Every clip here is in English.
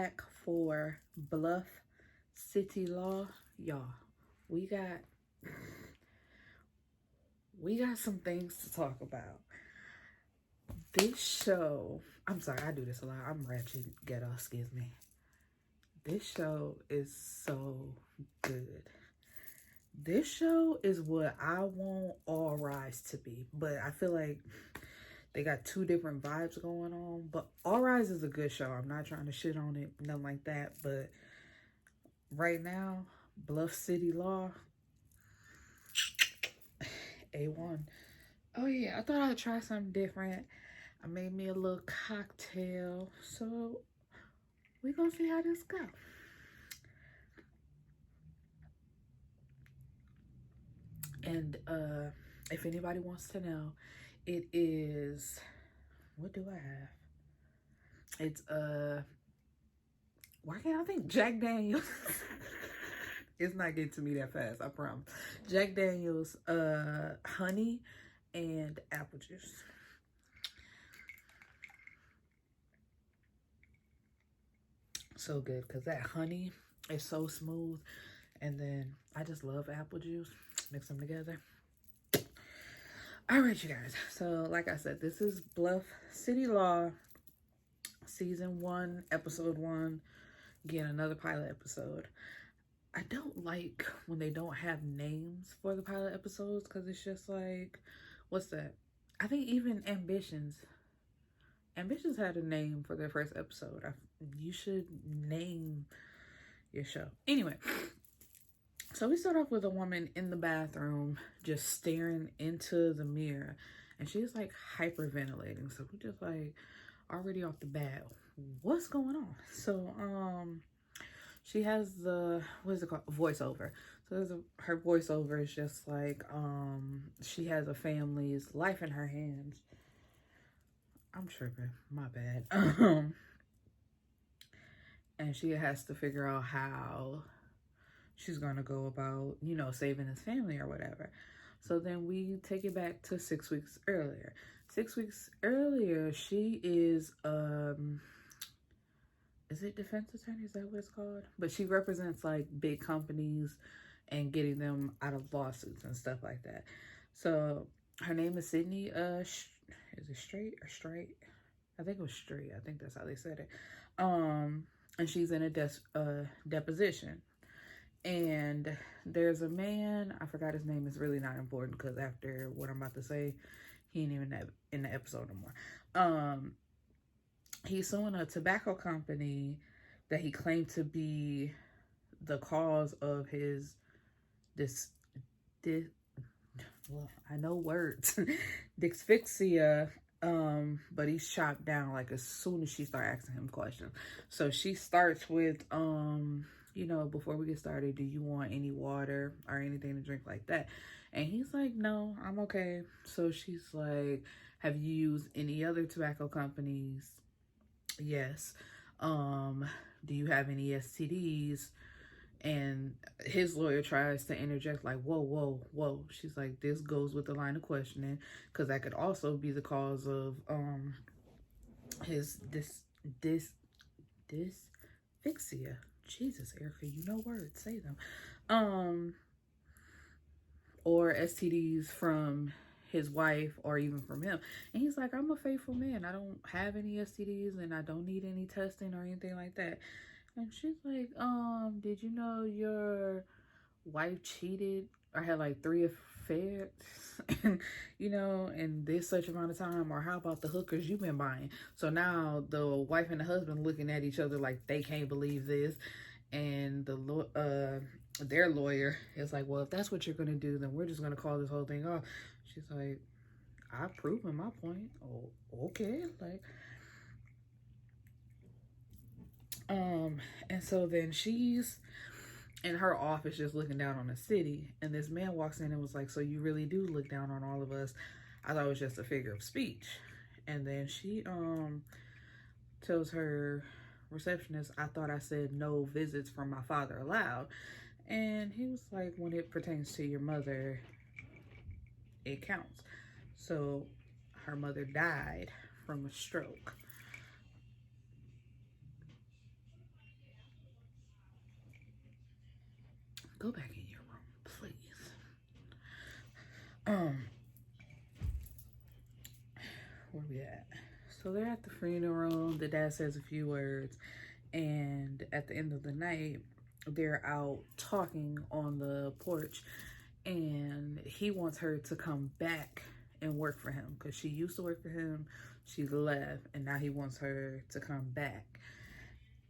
back for Bluff City Law. Y'all, we got some things to talk about. This show, I'm sorry, I do this a lot. I'm ratchet ghetto, excuse me. This show is so good. This show is what I want All Rise to be, but I feel like they got two different vibes going on. But All Rise is a good show. I'm not trying to shit on it, nothing like that. But right now, Bluff City Law, A1. Oh yeah, I thought I'd try something different. I made me a little cocktail. So we're gonna see how this goes. And if anybody wants to know, it is, what do I have? It's why can't I think? Jack Daniels. It's not getting to me that fast, I promise. Jack Daniels, honey and apple juice. So good, because that honey is so smooth. And then I just love apple juice. Mix them together. All right, you guys. So like I said, this is Bluff City Law, season 1, episode 1. Again, another pilot episode. I don't like when they don't have names for the pilot episodes, because it's just like, what's that? I think even Ambitions had a name for their first episode. You should name your show. Anyway, so we start off with a woman in the bathroom just staring into the mirror, and she's like hyperventilating. So we just like already off the bat, what's going on? So she has the, what is it called, voiceover. So her voiceover is just like she has a family's life in her hands. I'm tripping, my bad. And she has to figure out how she's gonna go about, you know, saving his family or whatever. So then we take it back to 6 weeks earlier. 6 weeks earlier, she is it defense attorney? Is that what it's called? But she represents like big companies and getting them out of lawsuits and stuff like that. So her name is Sydney. Is it Strait or Straight? I think it was Strait. I think that's how they said it. And she's in a deposition. And there's a man, I forgot his name, is really not important because after what I'm about to say, he ain't even in the episode no more. He's suing a tobacco company that he claimed to be the cause of his well, I know words, dysphyxia. But he's chopped down like as soon as she started asking him questions. So she starts with, you know, before we get started, do you want any water or anything to drink like that? And he's like, no, I'm okay. So she's like, have you used any other tobacco companies? Yes. Do you have any STDs? And his lawyer tries to interject like, whoa. She's like, this goes with the line of questioning, because that could also be the cause of his dysphyxia. Jesus, Erica, you know words, say them. Or STDs from his wife or even from him. And he's like, I'm a faithful man. I don't have any STDs and I don't need any testing or anything like that. And she's like, did you know your wife cheated or had like 3 affairs, you know, in this such amount of time? Or how about the hookers you've been buying? So now the wife and the husband looking at each other like they can't believe this. And their lawyer is like, well, if that's what you're gonna do, then we're just gonna call this whole thing off. She's like, I've proven my point. Oh, okay. Like, and so then she's in her office just looking down on the city, and this man walks in and was like, so you really do look down on all of us? I thought it was just a figure of speech. And then she tells her receptionist, I thought I said no visits from my father allowed. And he was like, when it pertains to your mother, it counts. So her mother died from a stroke. Go back in your room, please. Where we at? So they're at the funeral. The dad says a few words, and at the end of the night, they're out talking on the porch, and he wants her to come back and work for him because she used to work for him. She left, and now he wants her to come back.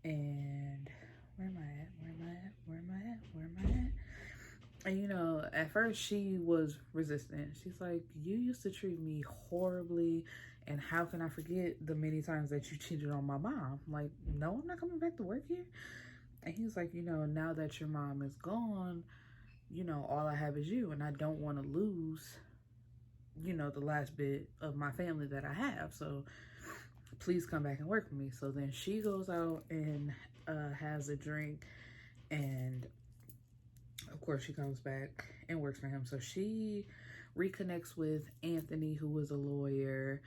And where am I at? Where am I at? Where am I at? Where am I at? And you know, at first she was resistant. She's like, you used to treat me horribly, and how can I forget the many times that you cheated on my mom? Like, no, I'm not coming back to work here. And he's like, you know, now that your mom is gone, you know, all I have is you, and I don't want to lose, you know, the last bit of my family that I have. So please come back and work for me. So then she goes out and has a drink, and of course she comes back and works for him. So she reconnects with Anthony, who was a lawyer,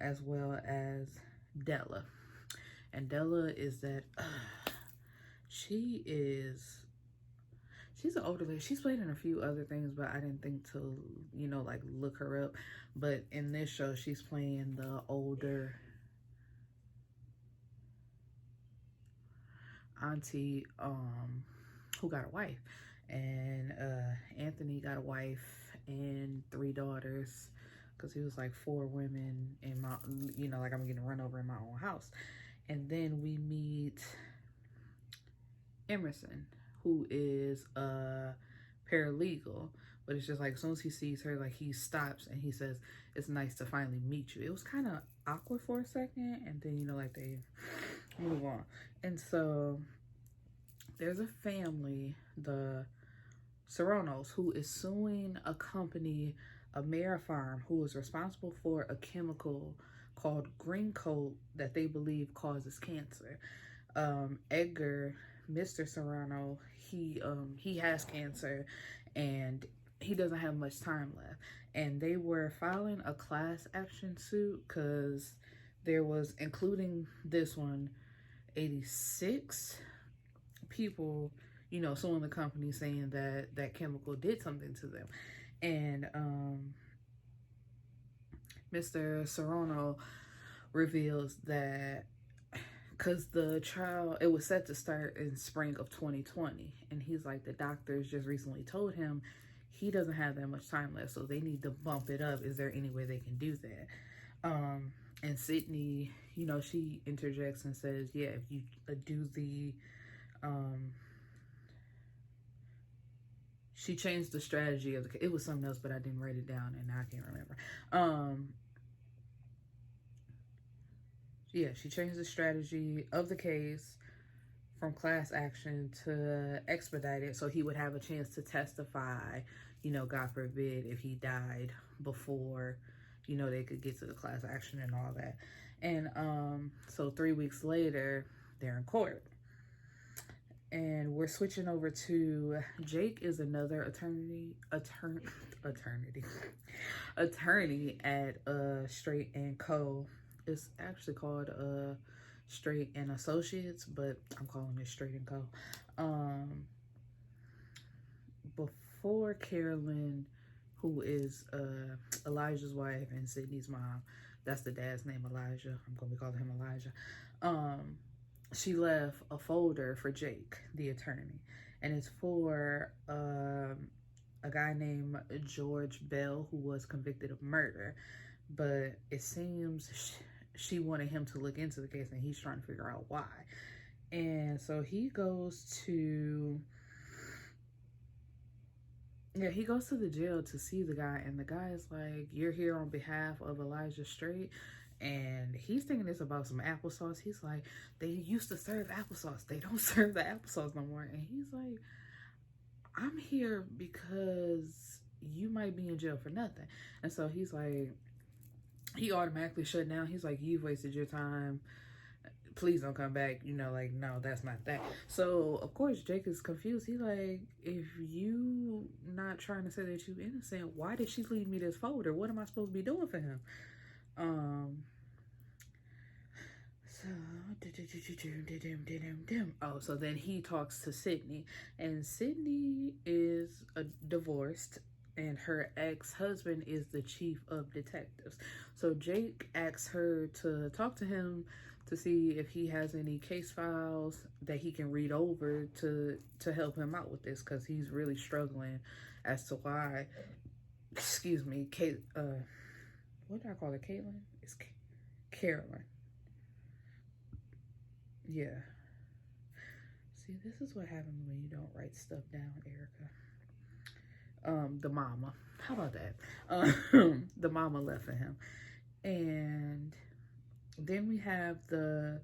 as well as Della. And Della is that she's an older lady. She's played in a few other things, but I didn't think to, you know, like look her up. But in this show, she's playing the older auntie who got a wife. And Anthony got a wife and 3 daughters, because he was like 4 women in my, you know, like I'm getting run over in my own house. And then we meet Emerson, who is a paralegal, but it's just like as soon as he sees her, like he stops and he says, it's nice to finally meet you. It was kind of awkward for a second, and then, you know, like they move on. And so there's a family, the Serranos, who is suing a company, a Mara Farm, who is responsible for a chemical called green coat that they believe causes cancer. Edgar, Mr. Serrano, he has cancer, and he doesn't have much time left. And they were filing a class action suit because there was, including this one, 86 people, you know, suing the company, saying that that chemical did something to them. And Mr. Serrano reveals that because the trial, it was set to start in spring of 2020, and he's like, the doctors just recently told him he doesn't have that much time left, so they need to bump it up. Is there any way they can do that? And Sydney, you know, she interjects and says, yeah, if you do the she changed the strategy of the, it was something else, but I didn't write it down and I can't remember. Yeah, she changed the strategy of the case from class action to expedite it, so he would have a chance to testify, you know, God forbid if he died before, you know, they could get to the class action and all that. And so 3 weeks later, they're in court. And we're switching over to Jake is another attorney at Strait and Co. It's actually called Strait and Associates, but I'm calling it Strait and Co. Before Carolyn, who is Elijah's wife and Sydney's mom, that's the dad's name, Elijah. I'm gonna be calling him Elijah. She left a folder for Jake, the attorney, and it's for a guy named George Bell, who was convicted of murder. But it seems she wanted him to look into the case, and he's trying to figure out why. And so he goes to the jail to see the guy, and the guy is like, you're here on behalf of Elijah Strait. And he's thinking it's about some applesauce. He's like, they used to serve applesauce. They don't serve the applesauce no more. And he's like, I'm here because you might be in jail for nothing. And so he's like, he automatically shut down. He's like, you've wasted your time. Please don't come back. You know, like, no, that's not that. So, of course, Jake is confused. He's like, if you not trying to say that you innocent, why did she leave me this folder? What am I supposed to be doing for him? So, oh, so then he talks to Sydney, and Sydney is divorced, and her ex-husband is the chief of detectives. So Jake asks her to talk to him to see if he has any case files that he can read over to help him out with this, because he's really struggling as to why, excuse me, what do I call it? Caitlin? It's Carolyn. Yeah. See, this is what happens when you don't write stuff down, Erica. The mama. How about that? The mama left for him. And then we have the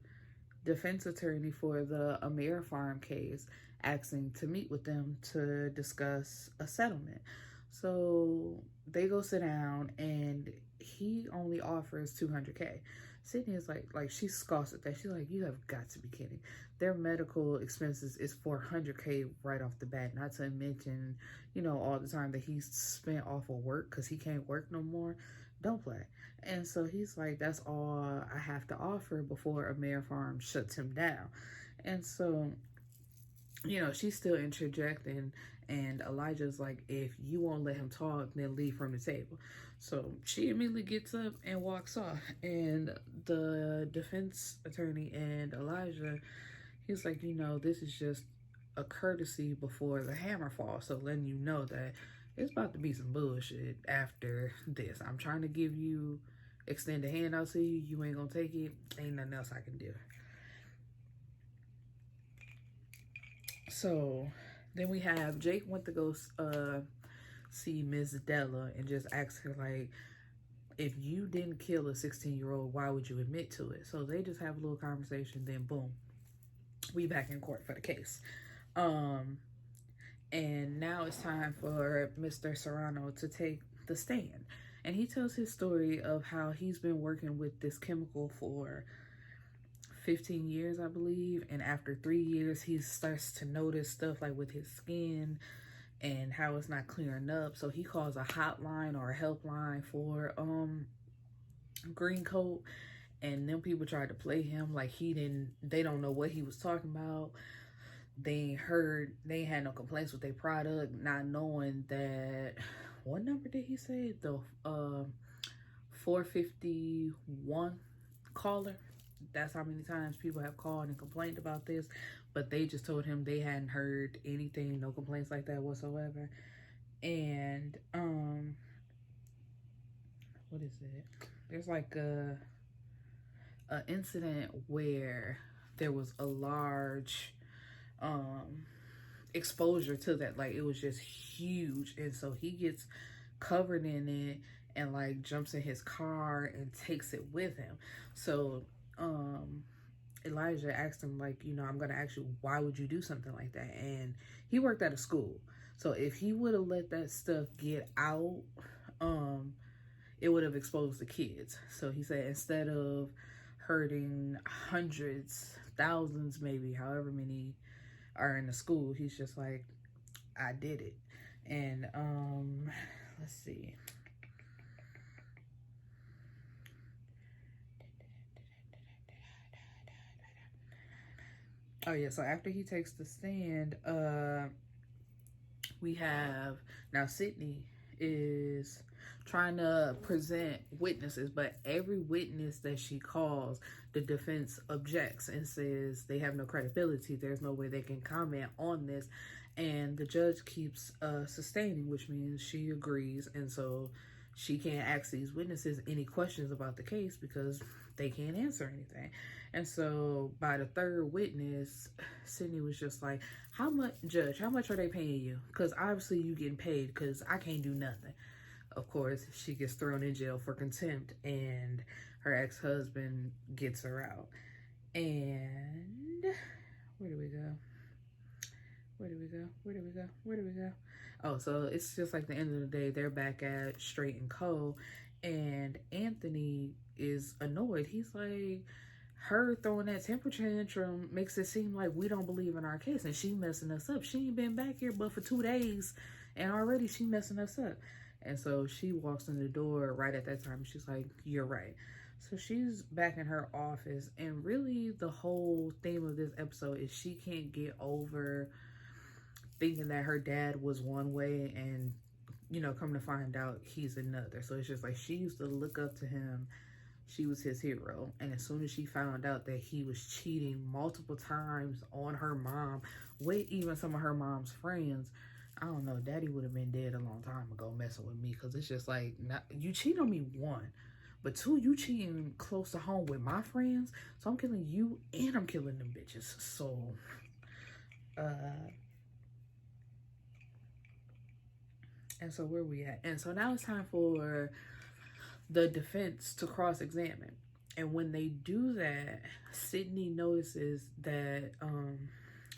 defense attorney for the Amir Farm case asking to meet with them to discuss a settlement. So they go sit down, and he only offers $200K. Sydney is like she scoffs at that. She's like, you have got to be kidding. Their medical expenses is $400K right off the bat, not to mention, you know, all the time that he's spent off of work because he can't work no more. Don't play. And so he's like, that's all I have to offer before Amir Farm shuts him down. And so, you know, she's still interjecting, and Elijah's like, if you won't let him talk, then leave from the table. So she immediately gets up and walks off, and the defense attorney and Elijah, he's like, you know, this is just a courtesy before the hammer falls, so letting you know that it's about to be some bullshit after this. I'm trying to give you, extend a hand out to you, you ain't gonna take it, ain't nothing else I can do. So then we have Jake went to go see Miss Della and just ask her, like, if you didn't kill a 16-year-old, why would you admit to it? So they just have a little conversation, then boom, we back in court for the case. And now it's time for Mr. Serrano to take the stand. And he tells his story of how he's been working with this chemical for 15 years, I believe. And after 3 years, he starts to notice stuff like with his skin and how it's not clearing up. So he calls a hotline or a helpline for Green Coat. And them people tried to play him like they don't know what he was talking about. They had no complaints with their product, not knowing that, what number did he say? The 451 caller. That's how many times people have called and complained about this, but they just told him they hadn't heard anything, no complaints like that whatsoever. And what is it? There's like a incident where there was a large exposure to that, like it was just huge, and so he gets covered in it and like jumps in his car and takes it with him. So Elijah asked him, like, you know, I'm gonna ask you, why would you do something like that? And he worked at a school, so if he would have let that stuff get out, it would have exposed the kids. So he said, instead of hurting hundreds, thousands, maybe however many are in the school, he's just like, I did it. And let's see, oh yeah, so after he takes the stand, we have now Sydney is trying to present witnesses, but every witness that she calls, the defense objects and says they have no credibility. There's no way they can comment on this. And the judge keeps sustaining, which means she agrees. And so she can't ask these witnesses any questions about the case because they can't answer anything. And so by the third witness, Sydney was just like, how much, judge, how much are they paying you? Because obviously you getting paid, because I can't do nothing. Of course, she gets thrown in jail for contempt, and her ex-husband gets her out. And where do we go? Where do we go? Where do we go? Where do we go? Oh, so it's just like the end of the day, they're back at Strait and Co. And Anthony is annoyed. He's like, her throwing that temper tantrum makes it seem like we don't believe in our case, and she messing us up. She ain't been back here but for 2 days, and already she messing us up. And so she walks in the door right at that time. She's like, you're right. So she's back in her office, and really the whole theme of this episode is she can't get over thinking that her dad was one way and, you know, come to find out he's another. So it's just like she used to look up to him. She was his hero. And as soon as she found out that he was cheating multiple times on her mom, with even some of her mom's friends, I don't know, daddy would have been dead a long time ago messing with me. Because it's just like, not, you cheat on me, one. But two, you cheating close to home with my friends. So I'm killing you and I'm killing them bitches. So, and so where we at? And so now it's time for the defense to cross-examine. And when they do that, Sydney notices that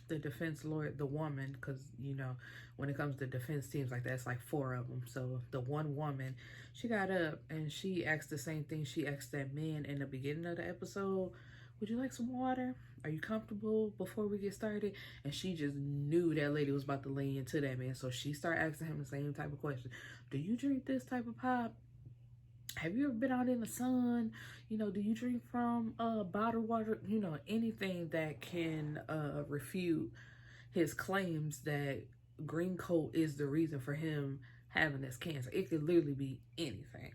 the defense lawyer, the woman, because, you know, when it comes to defense teams like that, it's like 4 of them. So the one woman, she got up and she asked the same thing she asked that man in the beginning of the episode. Would you like some water? Are you comfortable before we get started? And she just knew that lady was about to lay into that man. So she started asking him the same type of question. Do you drink this type of pop? Have you ever been out in the sun? You know, do you drink from bottled water? You know, anything that can refute his claims that green coat is the reason for him having this cancer. It could literally be anything.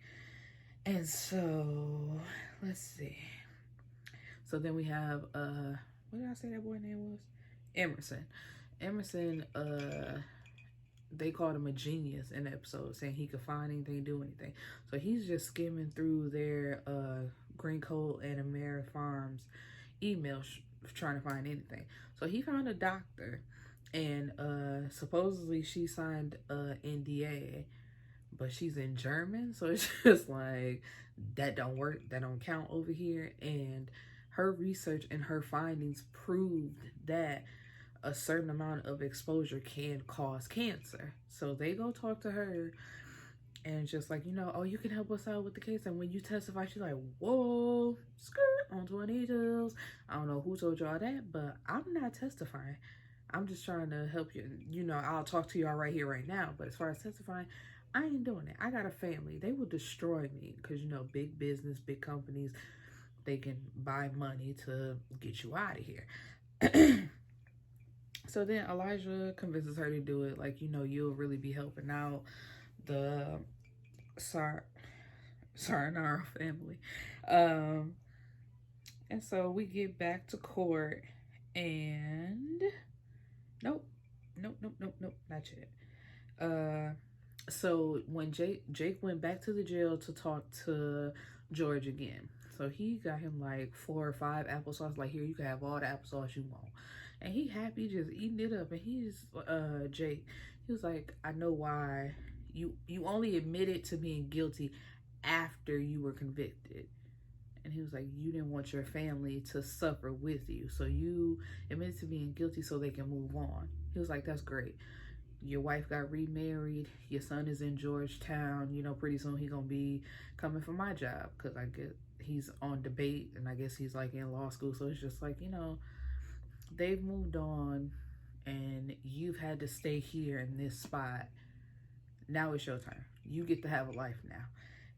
And so, let's see. So then we have, what did I say that boy's name was? Emerson. Emerson, they called him a genius in the episode, saying he could find anything, do anything. So he's just skimming through their Green Coat and American Farms emails trying to find anything. So he found a doctor, and supposedly she signed a NDA, but she's in German, so it's just like, that don't work, that don't count over here. And her research and her findings proved that a certain amount of exposure can cause cancer. So they go talk to her and just like, you know, oh, you can help us out with the case. And when you testify, she's like, whoa, skirt on 22s. I don't know who told y'all that, but I'm not testifying. I'm just trying to help you. You know, I'll talk to y'all right here, right now. But as far as testifying, I ain't doing it. I got a family. They will destroy me because, you know, big business, big companies, they can buy money to get you out of here. So then Elijah convinces her to do it. Like, you know, you'll really be helping out the Sarnara family. And so we get back to court and nope, not yet. So when Jake went back to the jail to talk to George again. So he got him like 4 or 5 applesauce. Like, here, you can have all the applesauce you want. And he happy just eating it up. And he's Jake, he was like, I know why you only admitted to being guilty after you were convicted. And he was like, you didn't want your family to suffer with you, so you admitted to being guilty so they can move on. He was like, that's great. Your wife got remarried. Your son is in Georgetown. You know, pretty soon he gonna be coming for my job, because I guess he's on debate, and I guess he's like in law school. So it's just like, you know, they've moved on and you've had to stay here in this spot. Now it's your turn. You get to have a life now.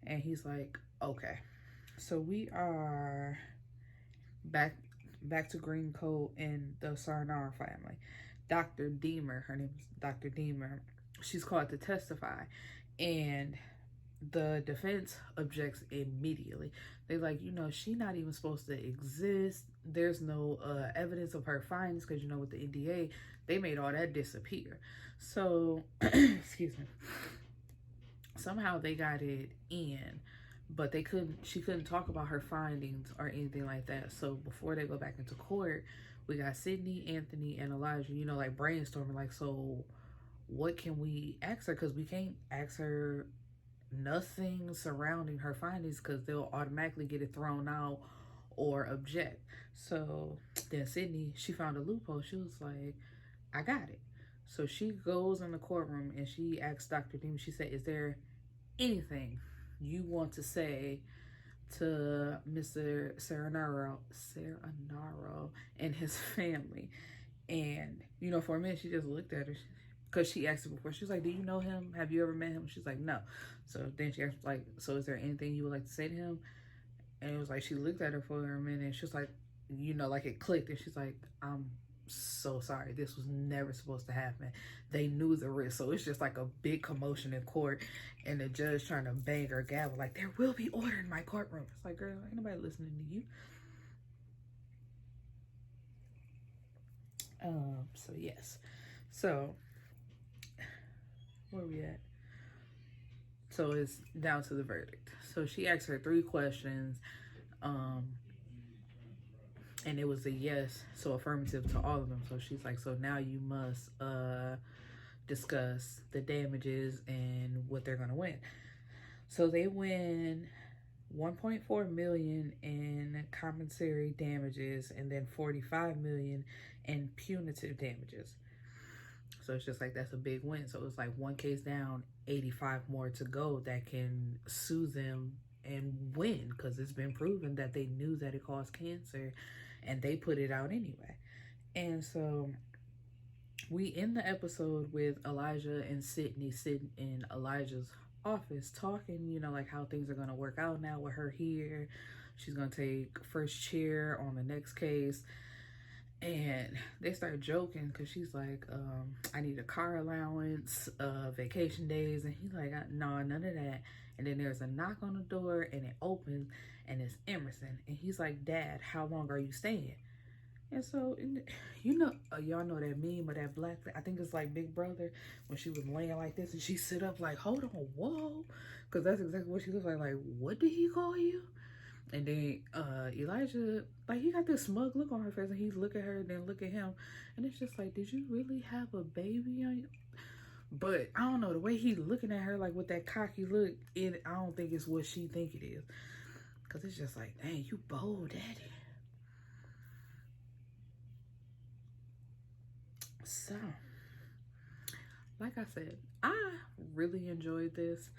And he's like, okay. So we are back to Green Coat and the Sarnar family. Dr. Deemer, her name is Dr. Deemer, she's called to testify. And the defense objects immediately. They're like, you know, she's not even supposed to exist. There's no evidence of her findings, because, you know, with the NDA, they made all that disappear. So, excuse me. Somehow they got it in, but she couldn't talk about her findings or anything like that. So before they go back into court, we got Sydney, Anthony, and Elijah, you know, like brainstorming, like, so what can we ask her? Because we can't ask her nothing surrounding her findings, because they'll automatically get it thrown out or object. So then Sydney, she found a loophole. She was like, I got it. So she goes in the courtroom and she asks Dr. Deemer, she said, is there anything you want to say to Mr. Serenaro and his family? And, you know, for a minute, she just looked at her, because she asked her before. She was like, do you know him? Have you ever met him? She's like, no. So then she asked, like, so is there anything you would like to say to him? And it was like, she looked at her for a minute and she was like, you know, like it clicked. And she's like, I'm so sorry. This was never supposed to happen. They knew the risk. So it's just like a big commotion in court and the judge trying to bang her gavel. Like, there will be order in my courtroom. It's like, girl, ain't nobody listening to you. So yes. So where we at? So it's down to the verdict. So she asked her 3 questions. And it was a yes, so affirmative to all of them. So she's like, so now you must discuss the damages and what they're gonna win. So they win 1.4 million in compensatory damages and then 45 million in punitive damages. So it's just like, that's a big win. So it's like 1 case down, 85 more to go that can sue them and win, because it's been proven that they knew that it caused cancer and they put it out anyway. And so we end the episode with Elijah and Sydney sitting in Elijah's office talking, you know, like how things are going to work out now with her here. She's going to take first chair on the next case. And they start joking because she's like, I need a car allowance, vacation days. And he's like, no, none of that. And then there's a knock on the door and it opens and it's Emerson. And he's like, Dad, how long are you staying? And so, you know, y'all know that meme of that black, I think it's like Big Brother, when she was laying like this and she sit up like, hold on, whoa. Because that's exactly what she looks like. Like, what did he call you? And then Elijah, like, he got this smug look on her face and he's look at her and then look at him. And it's just like, did you really have a baby on you? But I don't know, the way he looking at her, like with that cocky look, I don't think it's what she think it is. Because it's just like, dang, you bold, daddy. So, like I said, I really enjoyed this.